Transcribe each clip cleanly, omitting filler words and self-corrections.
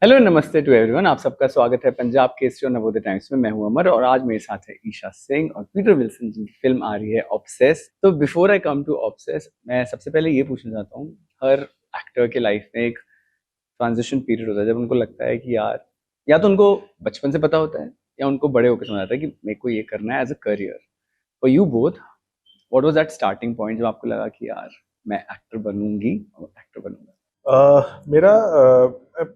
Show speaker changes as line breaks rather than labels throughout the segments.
Hello नमस्ते to everyone. आप सबका स्वागत है पंजाब केसरी और नवोदय टाइम्स में। मैं हूं अमर और आज मेरे साथ है ईशा सिंह और पीटर विल्सन जिनकी फिल्म आ रही है ऑब्सेस। तो before I come to obsess, मैं सबसे पहले ये पूछना चाहता हूँ, हर एक्टर के लाइफ में एक ट्रांजिशन पीरियड होता है जब उनको लगता है कि यार, या तो उनको बचपन से पता होता है या उनको बड़े होकर समझ आता है कि मेरे को ये करना है as a career. For you both, what was that starting point जब आपको लगा कि यार मैं एक्टर बनूंगी और एक्टर बनूंगा?
मैं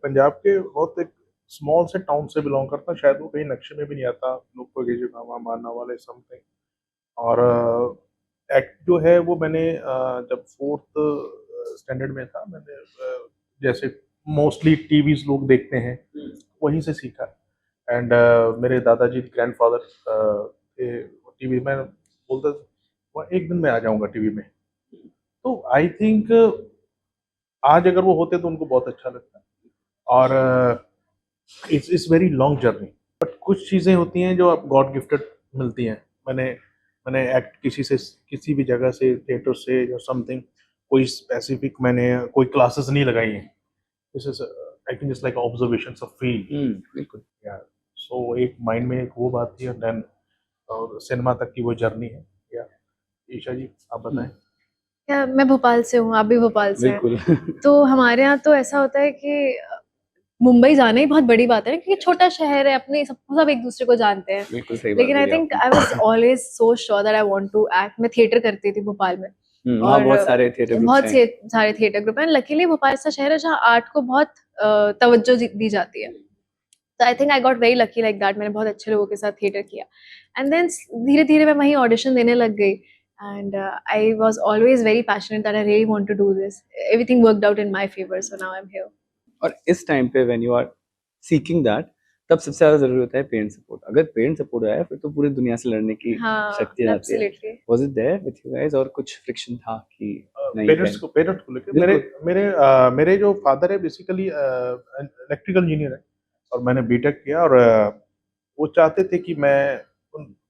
पंजाब के बहुत एक स्मॉल से टाउन से बिलोंग करता हूँ। शायद वो कहीं नक्शे में भी नहीं आता, लोग को गेजूनामा मारना वाले समथिंग। और एक्ट जो है वो मैंने जब फोर्थ स्टैंडर्ड में था, मैंने जैसे मोस्टली टीवीज लोग देखते हैं वहीं से सीखा। एंड मेरे दादाजी ग्रैंडफादर थे टीवी में, बोलते थे, "वो एक दिन मैं आ जाऊंगा टीवी में।" तो आई थिंक आज अगर वो होते तो उनको बहुत अच्छा लगता। और it's very long journey, but कुछ चीज़ें होती हैं जो आप गॉड गिफ्टेड मिलती हैं। मैंने मैंने एक्ट किसी भी जगह से, थिएटर से या समथिंग, कोई स्पेसिफिक मैंने कोई क्लासेस नहीं लगाई हैं। This is I think it's like observations of field.
बिल्कुल।
या सो एक माइंड में एक वो बात थी, और देन और सिनेमा तक की वो जर्नी है। या ईशा जी, आप बताएं।
क्या मैं भोपाल से हूँ, आप भी भोपाल से हैं।
बिल्कुल।
तो हमारे यहाँ तो ऐसा होता है कि मुंबई जाना ही बहुत बड़ी बात है क्योंकि छोटा शहर है, अपने सब एक दूसरे को जानते हैं।
बिल्कुल सही बात
लेकिन आई
बोली
थिंक
आपने।
I was always so sure that I want to act. मैं थिएटर करती थी भोपाल में
वहाँ
और
बहुत सारे थिएटर ग्रुप्स
बहुत
हैं।
से सारे थिएटर ग्रुप हैं। लकीली भोपाल ऐसा शहर है जहाँ आर्ट को बहुत तवज्जो दी जाती है। तो I think I got very lucky like that. मैंने बहुत अच्छे लोगों के साथ थिएटर किया एंड देन धीरे धीरे मैं वहीं ऑडिशन देने लग गई। And I was always very passionate that I really want to do this. Everything worked out in my favor, so now I'm here.
और इस टाइम पे when you are seeking that, तब सबसे ज्यादा जरूरी होता है पेरेंट सपोर्ट। अगर पेरेंट सपोर्ट आया फिर तो पूरी दुनिया से लड़ने की
हाँ,
शक्ति आ जाती है।
absolutely.
Was it there with you guys और कुछ फ्रिक्शन था कि नहीं?
पेरेंट्स को लेकर मेरे
बिल्कुल।
मेरे मेरे जो फादर है बेसिकली इलेक्ट्रिकल इंजीनियर है, और मैंने बीटेक किया। और वो चाहते थे कि मैं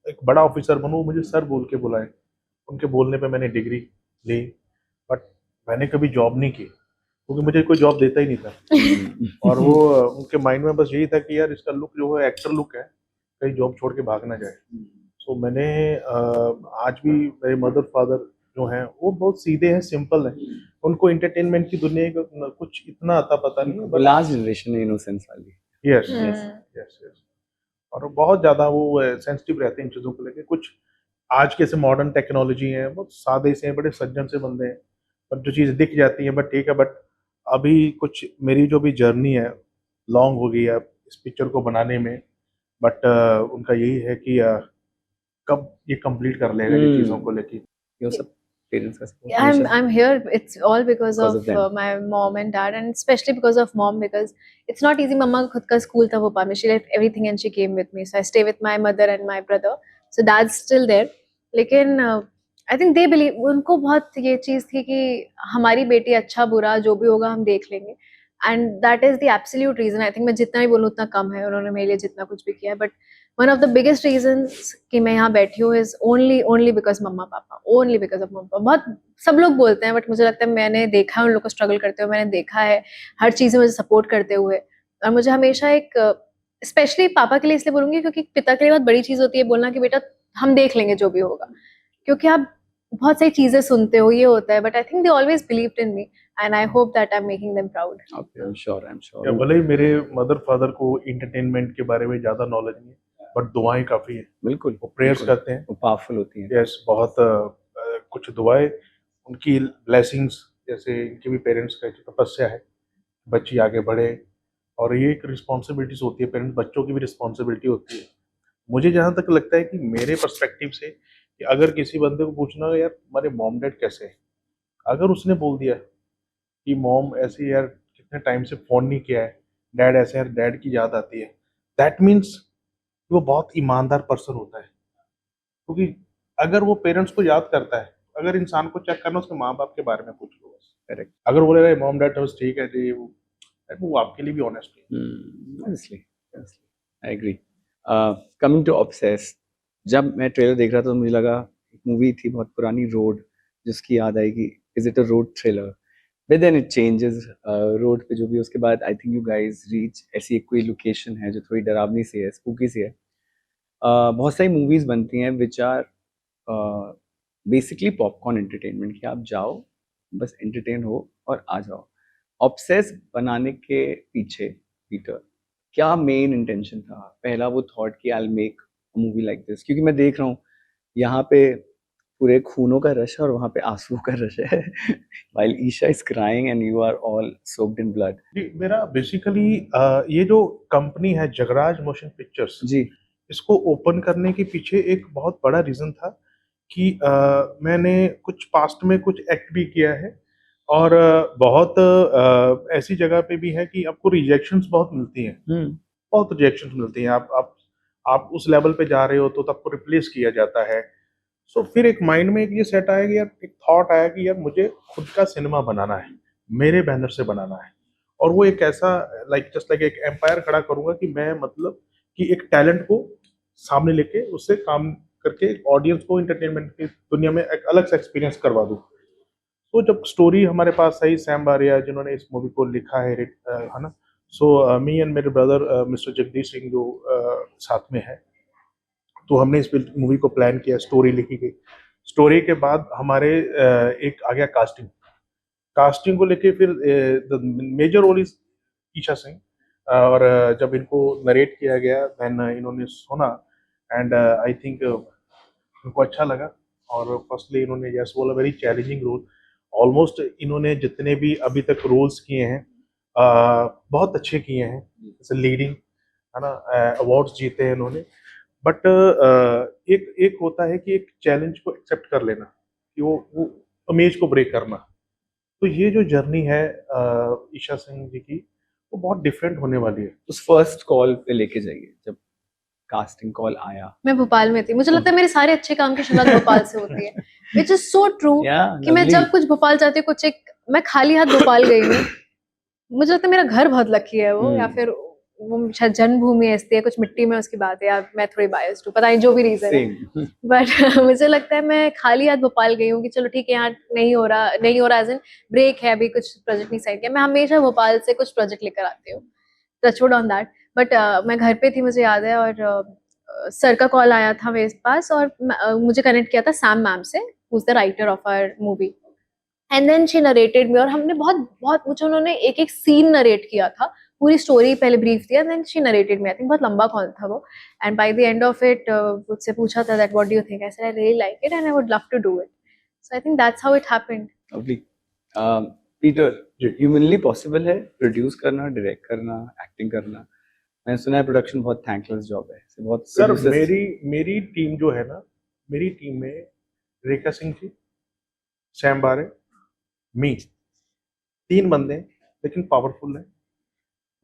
एक बड़ा ऑफिसर बनूं, मुझे सर बोल के बुलाएं। उनके बोलने पे मैंने डिग्री ली, बट मैंने कभी जॉब नहीं की क्योंकि मुझे कोई जॉब देता ही नहीं था। और वो उनके माइंड में बस यही था कि यार इसका लुक जो है एक्टर लुक है, कहीं जॉब छोड़ के भाग ना जाए। सो मैंने आज भी मेरे मदर फादर जो हैं वो बहुत सीधे हैं, सिंपल हैं। उनको एंटरटेनमेंट की दुनिया का कुछ इतना आता पता नहीं है,
वो लास्ट जनरेशन है इनोसेंस वाली।
Yes
yes.
Yes yes. और बहुत ज़्यादा वो सेंसिटिव रहते हैं इन चीज़ों को लेके। कुछ आज के से मॉडर्न टेक्नोलॉजी है, बहुत सादे से हैं, बड़े सज्जन से बंदे हैं, बट जो चीज़ दिख जाती है बट ठीक है। बट अभी कुछ मेरी जो भी जर्नी है लॉन्ग हो गई है इस पिक्चर को बनाने में। बट उनका यही है कि कब ये कंप्लीट कर लेगा ये चीज़ों को लेके।
ये सब पेरेंट्स का सपोर्ट
I'm
हमेशा
I'm here. It's all because
because
of
of them.
my mom and dad, and especially because of mom because it's not easy. मम्मा का खुद का स्कूल था भोपाल में. She left everything and she came with me. So I stay with my mother and my brother. So dad's still there. लेकिन I think they believe, उनको बहुत ये चीज़ थी कि हमारी बेटी अच्छा बुरा जो भी होगा हम देख लेंगे. And that is the absolute reason. I think मैं जितना भी बोलूँ उतना कम है. उन्होंने मेरे लिए जितना कुछ भी किया है, but one of the biggest reasons कि मैं यहाँ बैठी हूँ is only because मम्मा पापा, only because of मम्मा पापा. बहुत सब लोग बोलते हैं, बट मुझे लगता है मैंने देखा है उन लोग को स्ट्रगल करते हुए, मैंने देखा है हर चीज़ में मुझे सपोर्ट करते हुए। और मुझे हमेशा एक स्पेशली पापा के लिए इसलिए बोलूँगी क्योंकि पिता के लिए बहुत बड़ी चीज़ होती है बोलना कि बेटा हम देख लेंगे जो भी होगा, क्योंकि आप बहुत सारी चीज़ें सुनते हो, ये होता है, but I think they always believed in me and I hope that I am making them proud.
Okay, I am sure,
या भले ही मेरे मदर फादर को इंटरटेनमेंट के बारे में ज़्यादा नॉलेज नहीं है, बट दुआएं काफ़ी है।
बिल्कुल
वो प्रेयर्स
बिल्कुल,
करते हैं।
वो पावरफुल होती हैं।
यस, बहुत कुछ दुआएं, उनकी ब्लेसिंग्स, जैसे इनके भी पेरेंट्स का एक तपस्या है बच्ची आगे बढ़े। और ये एक रिस्पॉन्सिबिलिटीज होती है, पेरेंट्स बच्चों की भी रिस्पॉन्सिबिलिटी होती है। मुझे जहाँ तक लगता है कि मेरे पर्सपेक्टिव से, कि अगर किसी बंदे को पूछना हो यार तुम्हारे मॉम डैड कैसे हैं, अगर उसने बोल दिया कि मॉम ऐसे यार कितने टाइम से फ़ोन नहीं किया है, डैड ऐसे यार डैड की याद आती है, दैट मीन्स वो बहुत ईमानदार पर्सन होता है। क्योंकि अगर वो पेरेंट्स को याद करता है, अगर इंसान को चेक करना उसके माँ बाप के बारे में पूछ लो बस।
करेक्ट।
अगर बोले रहे मॉम डैड बस ठीक है जी, वो आपके लिए भी ऑनेस्ट है।
Honestly I agree. Coming to obsess, जब मैं ट्रेलर देख रहा था तो मुझे लगा एक मूवी थी बहुत पुरानी, रोड, जिसकी याद आएगी। Is it a road thriller? But then it changes road पे जो भी, उसके बाद I think you guys reach ऐसी एक कोई लोकेशन है जो थोड़ी डरावनी सी है, स्पूकी सी है। बहुत सारी मूवीज बनती हैं which are basically popcorn entertainment, कि आप जाओ बस एंटरटेन हो और आ जाओ। ऑब्सेस बनाने के पीछे पीटर क्या मेन इंटेंशन था? पहला वो थॉट कि I will make movie like this, क्योंकि मैं देख रहा हूँ यहाँ पे पूरे खूनों का रश है और वहाँ पे आंसू का रश है while Isha is crying and you are all soaked in blood।
जी, मेरा बेसिकली ये जो कंपनी है जगराज मोशन पिक्चर्स,
जी।
इसको ओपन करने के पीछे एक बहुत बड़ा रीज़न था कि मैंने कुछ पास्ट में कुछ एक्ट भी किया है और बहुत ऐसी जगह पे भी है कि आपको रिजेक्शंस बहुत मिलती हैं, बहुत रिजेक्शंस मिलती हैं। आप उस लेवल पे जा रहे हो तो आपको रिप्लेस किया जाता है। सो फिर एक माइंड में एक ये सेट आया कि यार, एक थॉट आया कि यार मुझे खुद का सिनेमा बनाना है, मेरे बैनर से बनाना है। और वो एक ऐसा जस्ट लाइक एक एम्पायर खड़ा करूँगा कि मैं मतलब कि एक टैलेंट को सामने लेके उससे काम करके एक ऑडियंस को एंटरटेनमेंट की दुनिया में एक अलग सा एक्सपीरियंस करवा दूँ। तो जब स्टोरी हमारे पास आई, सैम बारिया जिन्होंने इस मूवी को लिखा है, है ना? सो मी एंड मेरे ब्रदर मिस्टर जगदीश सिंह जो साथ में है, तो हमने इस मूवी को प्लान किया, स्टोरी लिखी गई। स्टोरी के बाद हमारे एक आ गया कास्टिंग। कास्टिंग को लेके फिर the major role is Isha Singh. और जब इनको नरेट किया गया देन इन्होंने सुना एंड आई थिंक उनको अच्छा लगा। और फर्स्टली इन्होंने यस बोला, वेरी चैलेंजिंग रोल। ऑलमोस्ट इन्होंने जितने भी अभी तक रोल्स किए हैं बहुत अच्छे किए हैं, जैसे लीडिंग, है ना, अवार्ड्स जीते हैं इन्होंने। बट एक एक होता है कि एक चैलेंज को एक्सेप्ट कर लेना, कि वो इमेज को ब्रेक करना। तो ये जो जर्नी है ईशा सिंह जी की, वो बहुत डिफरेंट होने वाली है।
उस फर्स्ट कॉल पे लेके जाइए, जब कास्टिंग कॉल आया।
मैं भोपाल में थी, मुझे लगता है मेरे सारे अच्छे काम की शुरुआत भोपाल से होती है, विच इज सो ट्रू। कि मैं जब कुछ भोपाल जाती हूँ, कुछ एक मैं खाली हाथ भोपाल गई हूँ, मुझे लगता है मेरा घर बहुत लकी है वो, या फिर वो शायद जन्मभूमि ऐसी है, कुछ मिट्टी में उसकी बात है, या मैं थोड़ी बायस्ड हूँ, पता नहीं जो भी रीजन है। बट मुझे लगता है मैं खाली हाथ भोपाल गई हूँ कि चलो ठीक है, यहाँ नहीं हो रहा एज इन ब्रेक है, अभी कुछ प्रोजेक्ट नहीं साइन किया। मैं हमेशा भोपाल से कुछ प्रोजेक्ट लेकर आती हूँ, टचवुड ऑन दैट। बट मैं घर पे थी, मुझे याद है, और सर का कॉल आया था मेरे पास, और मुझे कनेक्ट किया था सैम मैम से, who is the writer of our movie. And then she narrated me, और हमने बहुत बहुत मुझे उन्होंने एक एक सीन नरेट किया था, पूरी स्टोरी पहले ब्रीफ दिया, then she narrated me. I think बहुत लंबा कॉल था वो, and by the end of it मुझसे पूछा था that what do you think, I said I really like it and I would love to do it. So I think that's how it happened.
Lovely. Peter, humanly possible है produce करना, direct करना, acting करना? मैंने सुना है production बहुत thankless job है, बहुत
सर मेरी टीम जो है ना, मेरी टीम में रेखा सिंह जी, सैम बारे, मी, 3 बंदे हैं, लेकिन पावरफुल हैं,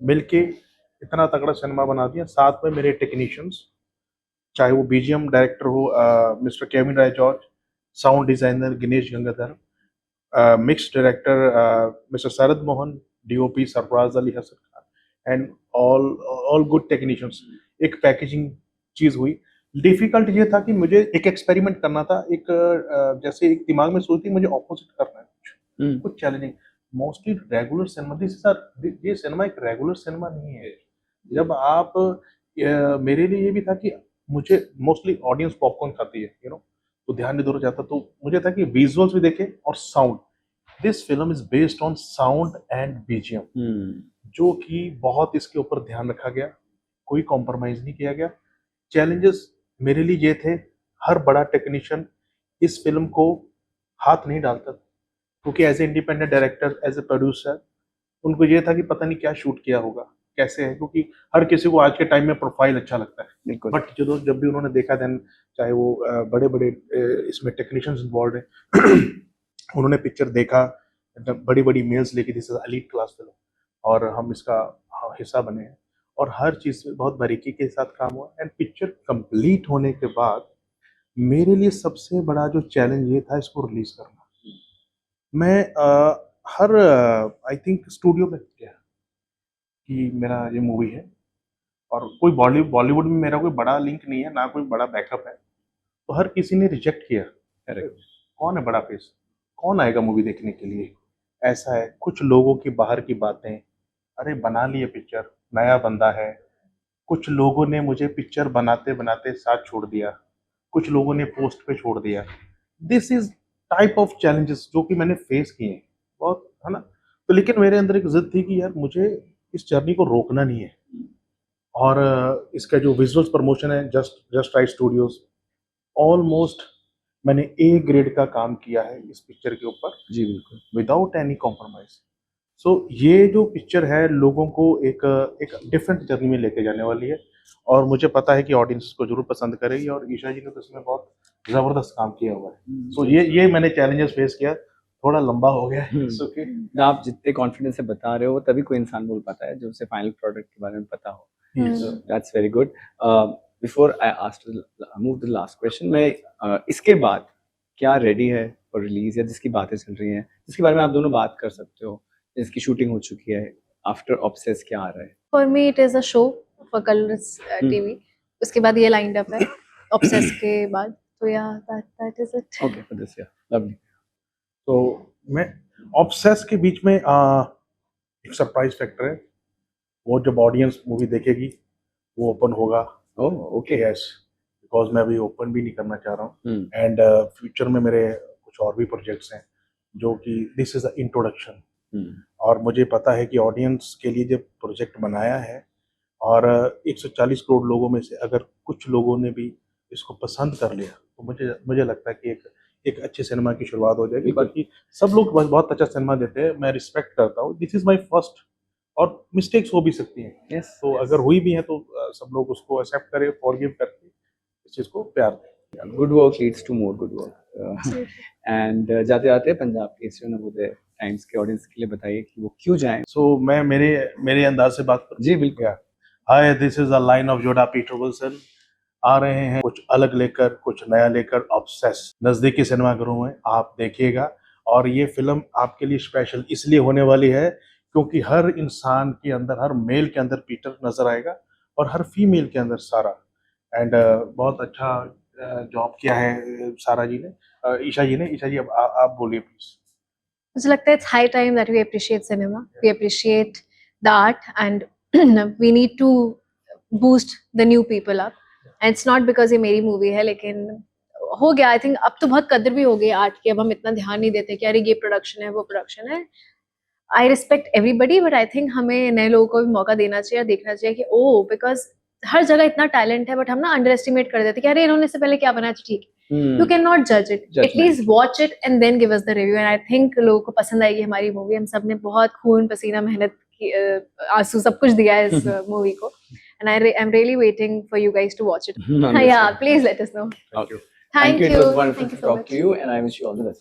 मिलके इतना तगड़ा सिनेमा बना दिया। साथ में मेरे टेक्नीशियंस, चाहे वो बीजीएम डायरेक्टर हो mister Kevin Rai George, sound designer Ginesh Gangadhar, mix director mister Sharad Mohan, DOP Sarfaraz Ali Hasan Khan, and all good technicians. एक पैकेजिंग चीज़ हुई। डिफिकल्ट ये था कि मुझे एक एक्सपेरिमेंट करना था, एक जैसे एक दिमाग में सोचती मुझे ऑपोजिट करना है, कुछ challenging. Mostly regular cinema, this sir ये सिनेमा एक रेगुलर सिनेमा नहीं है। जब आप मेरे लिए ये भी था कि मुझे मोस्टली ऑडियंस पॉपकॉर्न खाती है, यू नो, तो ध्यान इधर जाता, तो मुझे था कि विजुअल्स भी देखे और sound. This film is based on sound and BGM, जो कि बहुत इसके ऊपर ध्यान रखा गया, कोई कॉम्प्रोमाइज नहीं किया गया। चैलेंजेस मेरे लिए ये थे, हर बड़ा टेक्नीशियन इस फिल्म को हाथ नहीं डालता, क्योंकि as a independent director, as a producer, उनको ये था कि पता नहीं क्या शूट किया होगा, कैसे है, क्योंकि हर किसी को आज के टाइम में प्रोफाइल अच्छा लगता है। बट जब भी उन्होंने देखा, देन चाहे वो बड़े बड़े इसमें टेक्नीशियंस इन्वॉल्व है, उन्होंने पिक्चर देखा, बड़ी बड़ी मेल्स लेके, this is elite class film, और हम इसका हिस्सा बने हैं, और हर चीज़ बहुत बारीकी के साथ काम हुआ। एंड पिक्चर कंप्लीट होने के बाद मेरे लिए सबसे बड़ा जो चैलेंज ये था, इसको रिलीज करना। मैं हर आई थिंक स्टूडियो में गया कि मेरा ये मूवी है, और कोई बॉलीवुड में मेरा कोई बड़ा लिंक नहीं है, ना कोई बड़ा बैकअप है, तो हर किसी ने रिजेक्ट किया। कौन है बड़ा फेस, कौन आएगा मूवी देखने के लिए, ऐसा है, कुछ लोगों की बाहर की बातें, अरे बना लिए पिक्चर, नया बंदा है। कुछ लोगों ने मुझे पिक्चर बनाते बनाते साथ छोड़ दिया, कुछ लोगों ने पोस्ट पे छोड़ दिया। This is type of challenges जो कि मैंने फेस किए हैं बहुत, है ना। तो लेकिन मेरे अंदर एक जिद थी कि यार मुझे इस जर्नी को रोकना नहीं है। और इसका जो विजुअल्स प्रमोशन है जस्ट राइट स्टूडियोज, ऑलमोस्ट मैंने ए ग्रेड का काम किया है इस पिक्चर के ऊपर
जी बिल्कुल।
Without any compromise. सो ये जो पिक्चर है लोगों को एक एक डिफरेंट जर्नी में लेके जाने वाली है, और मुझे पता है कि ऑडियंस को जरूर पसंद करेगी, और ईशा जी ने तो इसमें बहुत जबरदस्त काम किया हुआ है। सो ये मैंने चैलेंजेस फेस किया, थोड़ा लंबा हो गया है। It's okay.
आप जितने कॉन्फिडेंस से बता रहे हो तभी कोई इंसान बोल पाता है जो उसे फाइनल प्रोडक्ट के बारे में पता हो।
Yes.
So that's very good. Before I move to the last question, मैं इसके बाद क्या रेडी है और रिलीज या जिसकी बातें चल रही हैं जिसके बारे में आप दोनों बात कर सकते हो, जिसकी शूटिंग हो चुकी है, आफ्टर ऑब्सेस क्या आ रहा है?
For me, it is a show for Colors TV. उसके बाद ये lined up है, Obsess के बाद. तो yeah, that is it.
Okay, for this year. Lovely.
तो मैं ऑब्सेस के बीच में एक सरप्राइज फैक्टर है, वो जब ऑडियंस मूवी देखेगी वो ओपन होगा।
Oh, okay.
यस, बिकॉज मैं अभी ओपन भी नहीं करना चाह रहा हूँ,
Hmm.
एंड फ्यूचर में मेरे कुछ और भी प्रोजेक्ट्स हैं जो कि this is a introduction.
Hmm.
और मुझे पता है कि ऑडियंस के लिए जब प्रोजेक्ट बनाया है, और 140 करोड़ लोगों में से अगर कुछ लोगों ने भी इसको पसंद कर लिया, तो मुझे लगता है कि एक अच्छे सिनेमा की शुरुआत हो जाएगी।
बिल्कुल।
बाकी सब लोग बहुत अच्छा सिनेमा देते हैं, मैं रिस्पेक्ट करता हूँ। दिस इज माय फर्स्ट, और मिस्टेक्स हो भी सकती हैं,
Yes.
तो अगर हुई भी है तो सब लोग उसको एक्सेप्ट करें, फॉरगिव करके इस चीज़ को प्यार दें।
Good work leads to more good work. And जाते जाते पंजाब केसरी नवोदय टाइम्स के ऑडियंस के लिए बताइए कि वो क्यों जाएं?
सो मैं मेरे अंदाज से बात करूँ।
जी बिल्कुल।
Hi, this is a line of जोडा पीटर विल्सन। आ रहे हैं कुछ अलग लेकर, कुछ नया लेकर, ऑब्सेस नजदीकी सिनेमाघरों में आप देखिएगा। और ये फिल्म आपके लिए स्पेशल इसलिए होने वाली है क्योंकि हर इंसान के अंदर, हर मेल के अंदर पीटर नजर आएगा, और हर फीमेल के अंदर सारा। एंड बहुत अच्छा जॉब किया है सारा जी ने, ईशा जी अब आप बोलिए प्लीज।
मुझे लगता है it's high time that we appreciate cinema. We appreciate the art, and we need to boost the new people up. And it's not because ये मेरी मूवी है, लेकिन हो गया आई थिंक अब तो बहुत कदर भी हो गई आर्ट की। अब हम इतना ध्यान नहीं देते कि अरे ये प्रोडक्शन है, वो प्रोडक्शन है। I respect everybody, but I think हमें नए लोगों को भी मौका देना चाहिए और देखना चाहिए कि ओ, बिकॉज हर जगह इतना टैलेंट है, बट हम ना अंडर एस्टिमेट कर देते कि अरे इन्होंने इससे पहले क्या बनाया, ठीक। You cannot judge it. At
Judgment.
least watch it and then give us the review. And I think लोगों को पसंद आएगी हमारी मूवी। हम सब ने बहुत खून पसीना मेहनत की, आंसू सब कुछ दिया है इस मूवी को। And I'm really waiting for you guys to watch it.
Understood.
Yeah, please let us know.
Okay.
Thank you.
It was wonderful
Thank you
to
so
talk
much.
to you, and I wish you all the best.